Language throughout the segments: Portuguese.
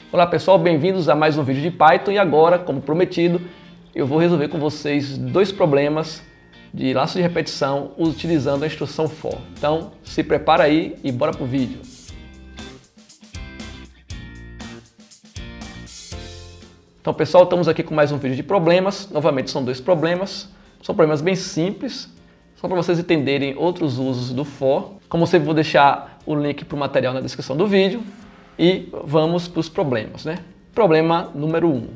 Olá pessoal, bem-vindos a mais um vídeo de Python e agora, como prometido, eu vou resolver com vocês dois problemas de laço de repetição utilizando a instrução for. Então, se prepara aí e bora pro vídeo. Então pessoal, estamos aqui com mais um vídeo de problemas. Novamente são dois problemas, são problemas bem simples, só para vocês entenderem outros usos do for. Como sempre, vou deixar o link para o material na descrição do vídeo. E vamos para os problemas, né? Problema número 1.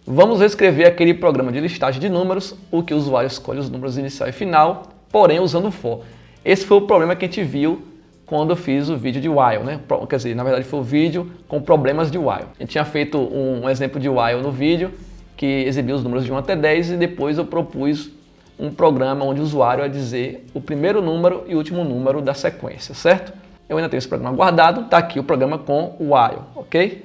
Vamos reescrever aquele programa de listagem de números, o que o usuário escolhe os números inicial e final, porém usando o for. Esse foi o problema que a gente viu quando eu fiz o vídeo de while, né? Quer dizer, na verdade foi o vídeo com problemas de while. A gente tinha feito um exemplo de while no vídeo, que exibia os números de 1 até 10, e depois eu propus um programa onde o usuário ia dizer o primeiro número e o último número da sequência, certo? Eu ainda tenho esse programa guardado, está aqui o programa com o while, ok?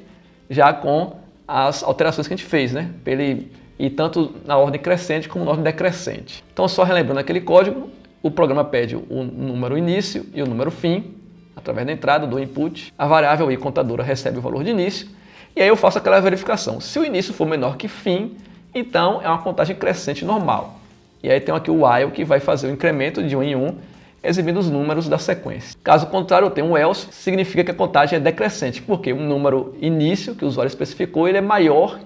Já com as alterações que a gente fez, né? Para ele ir tanto na ordem crescente como na ordem decrescente. Então, só relembrando aquele código, o programa pede o número início e o número fim, através da entrada do input. A variável i contadora recebe o valor de início, e aí eu faço aquela verificação. Se o início for menor que fim, então é uma contagem crescente normal. E aí tem aqui o while que vai fazer o incremento de 1 em 1, exibindo os números da sequência. Caso contrário, eu tenho um else, significa que a contagem é decrescente, porque o número início que o usuário especificou, ele é maior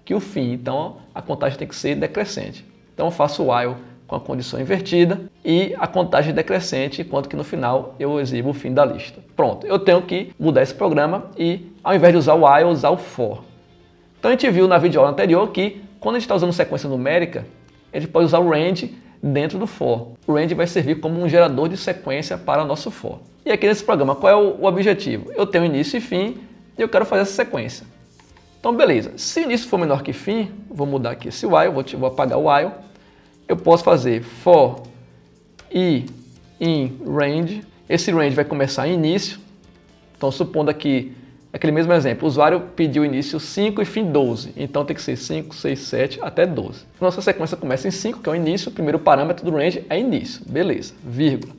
que o fim, então a contagem tem que ser decrescente. Então eu faço o while com a condição invertida e a contagem decrescente, enquanto que no final eu exibo o fim da lista. Pronto, eu tenho que mudar esse programa e, ao invés de usar o while, usar o for. Então a gente viu na videoaula anterior que, quando a gente está usando sequência numérica, a gente pode usar o range dentro do for. O range vai servir como um gerador de sequência para o nosso for. E aqui nesse programa, qual é o objetivo? Eu tenho início e fim e eu quero fazer essa sequência. Então beleza, se início for menor que fim, vou mudar aqui esse while, vou apagar o while. Eu posso fazer for i in range. Esse range vai começar em início. Então supondo aqui, aquele mesmo exemplo, o usuário pediu início 5 e fim 12, então tem que ser 5, 6, 7 até 12. Nossa sequência começa em 5, que é o início, o primeiro parâmetro do range é início, beleza, vírgula.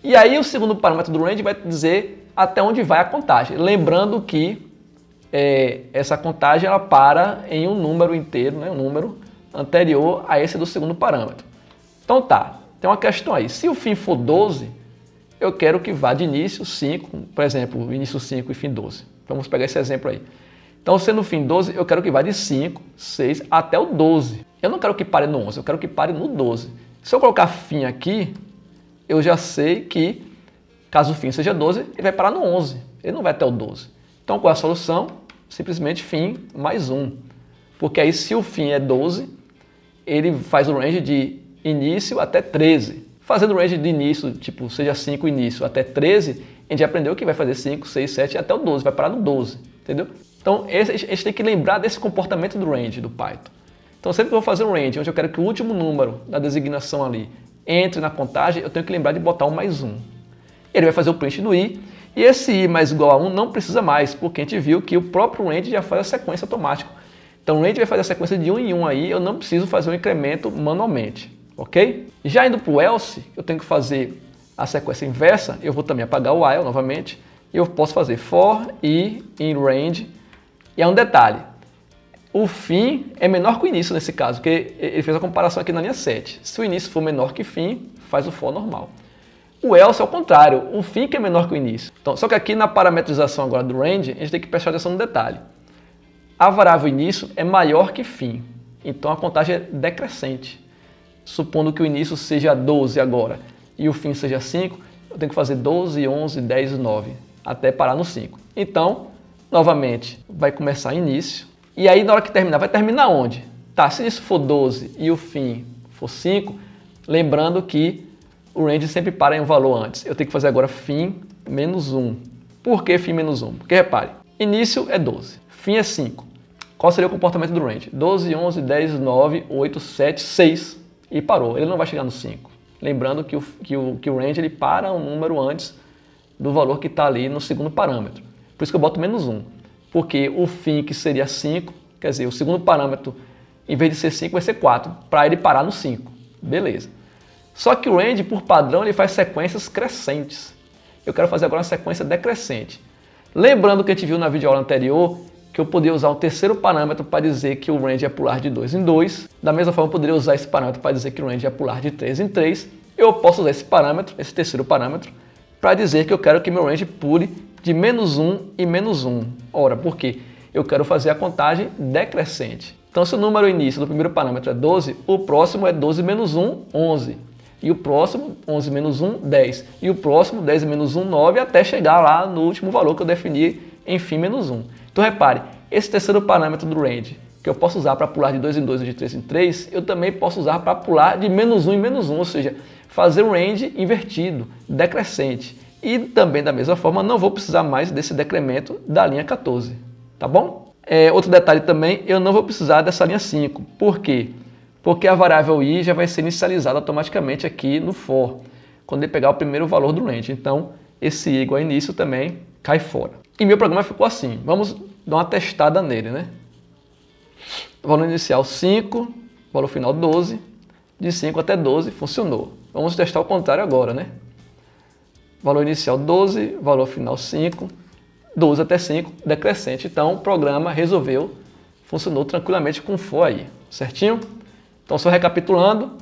E aí o segundo parâmetro do range vai dizer até onde vai a contagem, lembrando que essa contagem ela para em um número inteiro, né, um número anterior a esse do segundo parâmetro. Então tá, tem uma questão aí, se o fim for 12, eu quero que vá de início 5, por exemplo, início 5 e fim 12. Vamos pegar esse exemplo aí. Então, sendo fim 12, eu quero que vá de 5, 6 até o 12. Eu não quero que pare no 11, eu quero que pare no 12. Se eu colocar fim aqui, eu já sei que, caso o fim seja 12, ele vai parar no 11. Ele não vai até o 12. Então, qual é a solução? Simplesmente fim mais 1. Porque aí, se o fim é 12, ele faz o range de início até 13. Fazendo o range de início, tipo, seja 5 início até 13, a gente já aprendeu que vai fazer 5, 6, 7 até o 12, vai parar no 12, entendeu? Então, a gente tem que lembrar desse comportamento do range do Python. Então, sempre que eu vou fazer um range, onde eu quero que o último número da designação ali entre na contagem, eu tenho que lembrar de botar um mais 1. Ele vai fazer o print do i, e esse i mais igual a 1 não precisa mais, porque a gente viu que o próprio range já faz a sequência automática. Então, o range vai fazer a sequência de 1 em 1 aí, eu não preciso fazer o incremento manualmente. Ok? Já indo para o else, eu tenho que fazer a sequência inversa, eu vou também apagar o while novamente, e eu posso fazer for i in range, e há um detalhe, o fim é menor que o início nesse caso, porque ele fez a comparação aqui na linha 7. Se o início for menor que fim, faz o for normal. O else é o contrário, o fim que é menor que o início. Então, só que aqui na parametrização agora do range, a gente tem que prestar atenção no detalhe. A variável início é maior que fim, então a contagem é decrescente. Supondo que o início seja 12 agora e o fim seja 5, eu tenho que fazer 12, 11, 10, 9, até parar no 5. Então, novamente, vai começar início. E aí, na hora que terminar, vai terminar onde? Tá, se isso for 12 e o fim for 5, lembrando que o range sempre para em um valor antes. Eu tenho que fazer agora fim menos 1. Por que fim menos 1? Porque, repare, início é 12, fim é 5. Qual seria o comportamento do range? 12, 11, 10, 9, 8, 7, 6. E parou, ele não vai chegar no 5. Lembrando que o range ele para um número antes do valor que está ali no segundo parâmetro. Por isso que eu boto menos 1. Porque o fim, que seria 5, quer dizer, o segundo parâmetro, em vez de ser 5, vai ser 4, para ele parar no 5. Beleza. Só que o range, por padrão, ele faz sequências crescentes. Eu quero fazer agora uma sequência decrescente. Lembrando que a gente viu na videoaula anterior que eu poderia usar o terceiro parâmetro para dizer que o range ia pular de 2 em 2. Da mesma forma, eu poderia usar esse parâmetro para dizer que o range ia pular de 3 em 3. Eu posso usar esse parâmetro, esse terceiro parâmetro, para dizer que eu quero que meu range pule de -1 e -1. Ora, por quê? Eu quero fazer a contagem decrescente. Então, se o número início do primeiro parâmetro é 12, o próximo é 12 menos 1, 11. E o próximo, 11 menos 1, 10. E o próximo, 10 menos 1, 9, até chegar lá no último valor que eu defini em φ menos 1. Então, repare, esse terceiro parâmetro do range, que eu posso usar para pular de 2 em 2 e de 3 em 3, eu também posso usar para pular de -1 em -1, ou seja, fazer um range invertido, decrescente. E também, da mesma forma, não vou precisar mais desse decremento da linha 14, tá bom? Outro detalhe também, eu não vou precisar dessa linha 5. Por quê? Porque a variável i já vai ser inicializada automaticamente aqui no for, quando ele pegar o primeiro valor do range. Então, esse i igual a início também cai fora. E meu programa ficou assim. Vamos dar uma testada nele, né? Valor inicial 5, valor final 12, de 5 até 12 funcionou. Vamos testar o contrário agora, né? Valor inicial 12, valor final 5, 12 até 5, decrescente. Então, o programa resolveu, funcionou tranquilamente com o for aí, certinho? Então, só recapitulando,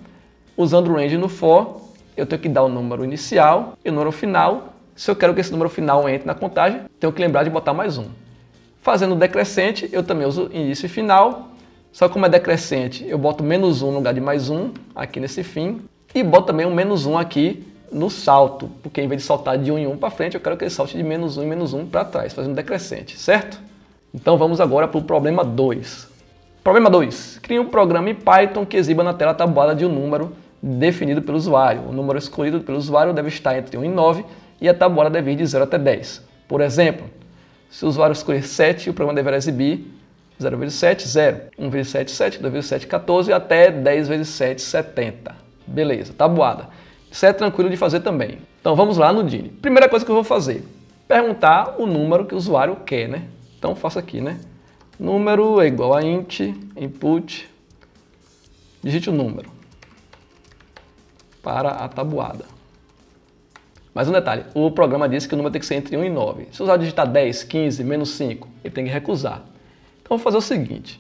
usando o range no for, eu tenho que dar o número inicial e o número final. Se eu quero que esse número final entre na contagem, tenho que lembrar de botar mais um. Fazendo decrescente, eu também uso início e final. Só que como é decrescente, eu boto -1 no lugar de mais um, aqui nesse fim. E boto também um -1 aqui no salto, porque em vez de saltar de 1 em 1 para frente, eu quero que ele salte de -1 em -1 para trás, fazendo decrescente, certo? Então vamos agora para o problema 2. Problema 2. Crie um programa em Python que exiba na tela a tabuada de um número definido pelo usuário. O número escolhido pelo usuário deve estar entre 1 e 9 e a tabuada deve ir de 0 até 10. Por exemplo, se o usuário escolher 7, o programa deverá exibir 0 vezes 7, 0. 1 vezes 7, 7. 2 vezes 7, 14. Até 10 vezes 7, 70. Beleza, tabuada. Isso é tranquilo de fazer também. Então vamos lá no Dini. Primeira coisa que eu vou fazer, perguntar o número que o usuário quer, né? Então faço aqui, né? Número é igual a int, input, digite o número para a tabuada. Mas um detalhe, o programa disse que o número tem que ser entre 1 e 9. Se o usuário digitar 10, 15, menos 5, ele tem que recusar. Então vou fazer o seguinte,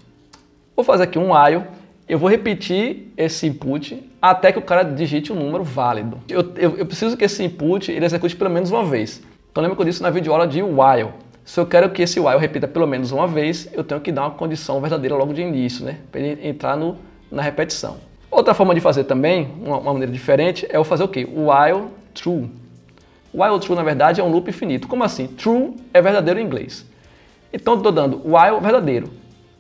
vou fazer aqui um while, eu vou repetir esse input até que o cara digite um número válido. Eu preciso que esse input ele execute pelo menos uma vez. Então lembra que eu disse na videoaula de while. Se eu quero que esse while repita pelo menos uma vez, eu tenho que dar uma condição verdadeira logo de início, né? Para ele entrar na repetição. Outra forma de fazer também, uma maneira diferente, é eu fazer o quê? While true. While true, na verdade, é um loop infinito. Como assim? True é verdadeiro em inglês. Então, eu estou dando while verdadeiro.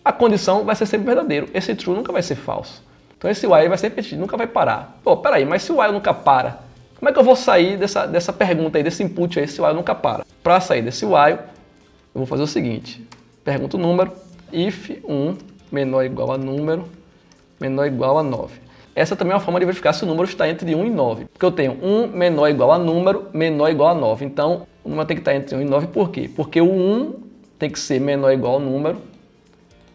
A condição vai ser sempre verdadeiro. Esse true nunca vai ser falso. Então, esse while vai ser repetido, nunca vai parar. Pô, peraí, mas se o while nunca para, como é que eu vou sair dessa pergunta aí, desse input aí, se o while nunca para? Para sair desse while, eu vou fazer o seguinte. Pergunta o número, if 1 menor ou igual a número, menor ou igual a 9. Essa também é uma forma de verificar se o número está entre 1 e 9. Porque eu tenho 1 menor ou igual a número, menor ou igual a 9. Então, o número tem que estar entre 1 e 9, por quê? Porque o 1 tem que ser menor ou igual ao número,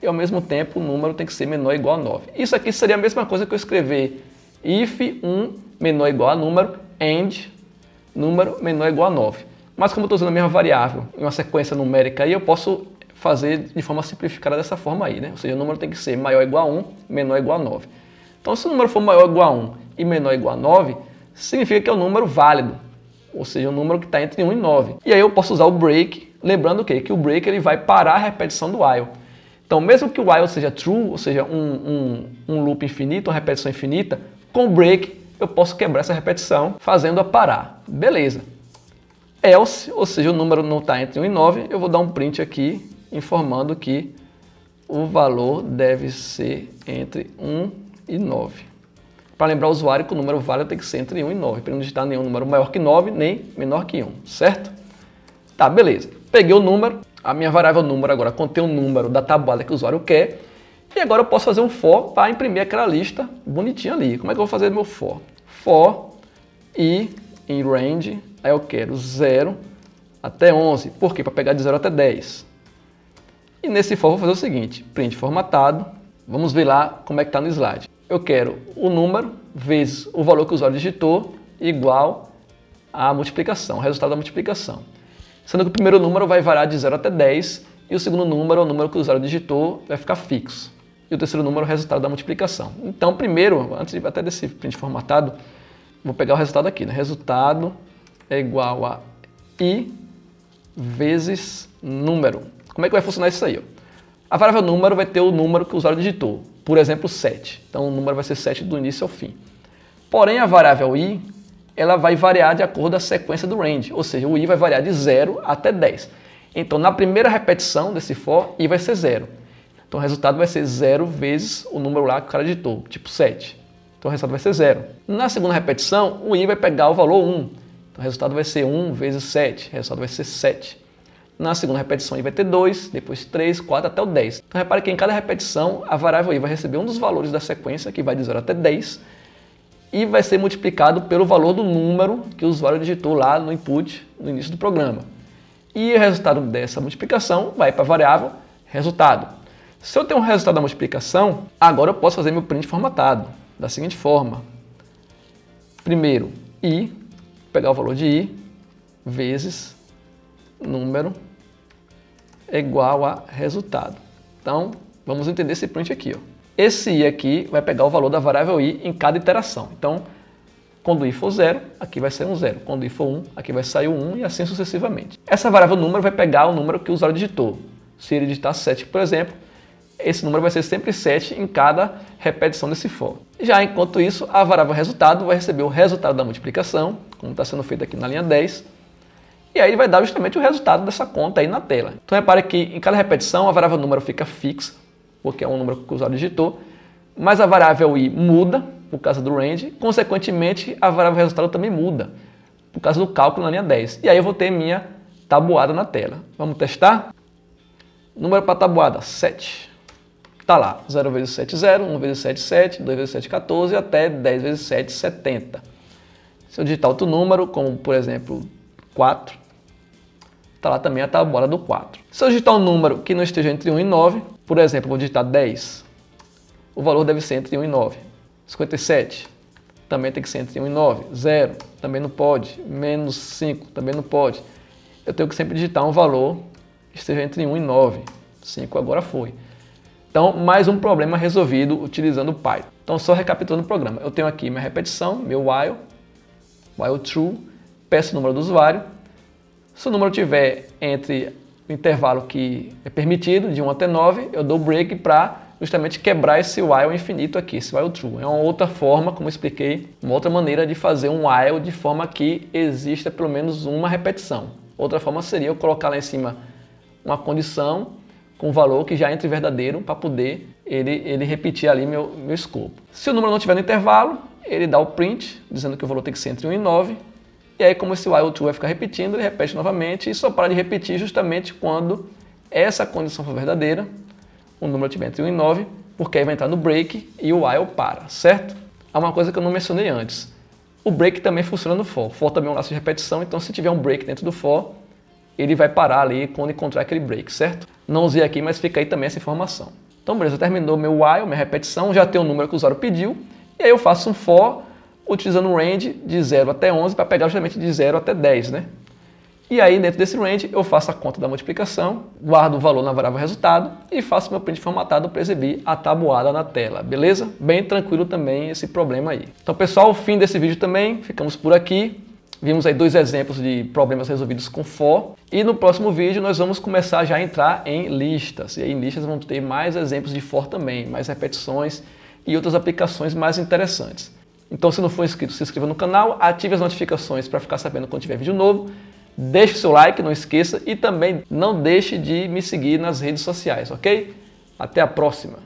e ao mesmo tempo o número tem que ser menor ou igual a 9. Isso aqui seria a mesma coisa que eu escrever if 1 menor ou igual a número, and número menor ou igual a 9. Mas como eu estou usando a mesma variável em uma sequência numérica aí, eu posso fazer de forma simplificada dessa forma aí, né? Ou seja, o número tem que ser maior ou igual a 1, menor ou igual a 9. Então, se o número for maior ou igual a 1 e menor ou igual a 9, significa que é um número válido, ou seja, um número que está entre 1 e 9. E aí eu posso usar o break, lembrando o quê? Que o break ele vai parar a repetição do while. Então, mesmo que o while seja true, ou seja, um loop infinito, uma repetição infinita, com o break eu posso quebrar essa repetição fazendo-a parar. Beleza. Else, ou seja, o número não está entre 1 e 9, eu vou dar um print aqui informando que o valor deve ser entre 1 e 9. Para lembrar o usuário que o número válido tem que ser entre 1 e 9, para não digitar nenhum número maior que 9, nem menor que 1, certo? Tá, beleza. Peguei o número, a minha variável número agora contém o número da tabuada que o usuário quer, e agora eu posso fazer um for para imprimir aquela lista bonitinha ali. Como é que eu vou fazer meu for? For e em range, aí eu quero 0 até 11. Por quê? Para pegar de 0 até 10. E nesse for eu vou fazer o seguinte, print formatado, vamos ver lá como é que está no slide. Eu quero o número vezes o valor que o usuário digitou igual à multiplicação, o resultado da multiplicação. Sendo que o primeiro número vai variar de 0 até 10 e o segundo número, o número que o usuário digitou, vai ficar fixo. E o terceiro número é o resultado da multiplicação. Então, primeiro, antes até desse print formatado, vou pegar o resultado aqui, né? Resultado é igual a i vezes número. Como é que vai funcionar isso aí? Ó? A variável número vai ter o número que o usuário digitou, por exemplo, 7. Então, o número vai ser 7 do início ao fim. Porém, a variável i, ela vai variar de acordo com a sequência do range, ou seja, o i vai variar de 0 até 10. Então, na primeira repetição desse for, i vai ser 0. Então, o resultado vai ser 0 vezes o número lá que o cara digitou, tipo 7. Então, o resultado vai ser 0. Na segunda repetição, o i vai pegar o valor 1. Então, o resultado vai ser 1 vezes 7. O resultado vai ser 7. Na segunda repetição, i vai ter 2, depois 3, 4 até o 10. Então, repare que em cada repetição, a variável i vai receber um dos valores da sequência, que vai de 0 até 10, e vai ser multiplicado pelo valor do número que o usuário digitou lá no input, no início do programa. E o resultado dessa multiplicação vai para a variável resultado. Se eu tenho um resultado da multiplicação, agora eu posso fazer meu print formatado, da seguinte forma. Primeiro, i, pegar o valor de i, vezes número é igual a resultado. Então, vamos entender esse print aqui. Ó. Esse i aqui vai pegar o valor da variável i em cada iteração. Então, quando i for 0, aqui vai ser um 0. Quando i for 1, aqui vai sair um 1 e assim sucessivamente. Essa variável número vai pegar o número que o usuário digitou. Se ele digitar 7, por exemplo, esse número vai ser sempre 7 em cada repetição desse for. Já enquanto isso, a variável resultado vai receber o resultado da multiplicação, como está sendo feito aqui na linha 10, e aí vai dar justamente o resultado dessa conta aí na tela. Então repare que em cada repetição a variável número fica fixa, porque é um número que o usuário digitou, mas a variável i muda por causa do range, consequentemente a variável resultado também muda por causa do cálculo na linha 10. E aí eu vou ter minha tabuada na tela. Vamos testar? Número para tabuada, 7. Está lá, 0 vezes 7, 0, 1 vezes 7, 7, 2 vezes 7, 14, até 10 vezes 7, 70. Se eu digitar outro número, como por exemplo 4, está lá também a tabuada do 4. Se eu digitar um número que não esteja entre 1 e 9, por exemplo, vou digitar 10, o valor deve ser entre 1 e 9. 57, também tem que ser entre 1 e 9. 0, também não pode. Menos 5, também não pode. Eu tenho que sempre digitar um valor que esteja entre 1 e 9. 5 agora foi. Então, mais um problema resolvido utilizando o Python. Então, só recapitulando o programa. Eu tenho aqui minha repetição, meu while true, peço o número do usuário. Se o número tiver entre o intervalo que é permitido, de 1 até 9, eu dou break para justamente quebrar esse while infinito aqui, esse while true. É uma outra forma, como eu expliquei, uma outra maneira de fazer um while de forma que exista pelo menos uma repetição. Outra forma seria eu colocar lá em cima uma condição com um valor que já entre verdadeiro para poder ele repetir ali meu escopo. Se o número não tiver no intervalo, ele dá o print, dizendo que o valor tem que ser entre 1 e 9. E aí, como esse while true vai ficar repetindo, ele repete novamente e só para de repetir justamente quando essa condição for verdadeira, o número estiver entre 1 e 9, porque aí vai entrar no break e o while para, certo? Há uma coisa que eu não mencionei antes. O break também funciona no for. For também é um laço de repetição, então se tiver um break dentro do for, ele vai parar ali quando encontrar aquele break, certo? Não usei aqui, mas fica aí também essa informação. Então, beleza, terminou meu while, minha repetição, já tem o número que o usuário pediu, e aí eu faço um for utilizando um range de 0 até 11 para pegar justamente de 0 até 10, né? E aí, dentro desse range, eu faço a conta da multiplicação, guardo o valor na variável resultado e faço meu print formatado para exibir a tabuada na tela, beleza? Bem tranquilo também esse problema aí. Então, pessoal, o fim desse vídeo também, ficamos por aqui. Vimos aí 2 exemplos de problemas resolvidos com for. E no próximo vídeo nós vamos começar já a entrar em listas. E aí em listas vamos ter mais exemplos de for também, mais repetições e outras aplicações mais interessantes. Então, se não for inscrito, se inscreva no canal, ative as notificações para ficar sabendo quando tiver vídeo novo. Deixe o seu like, não esqueça, e também não deixe de me seguir nas redes sociais, ok? Até a próxima!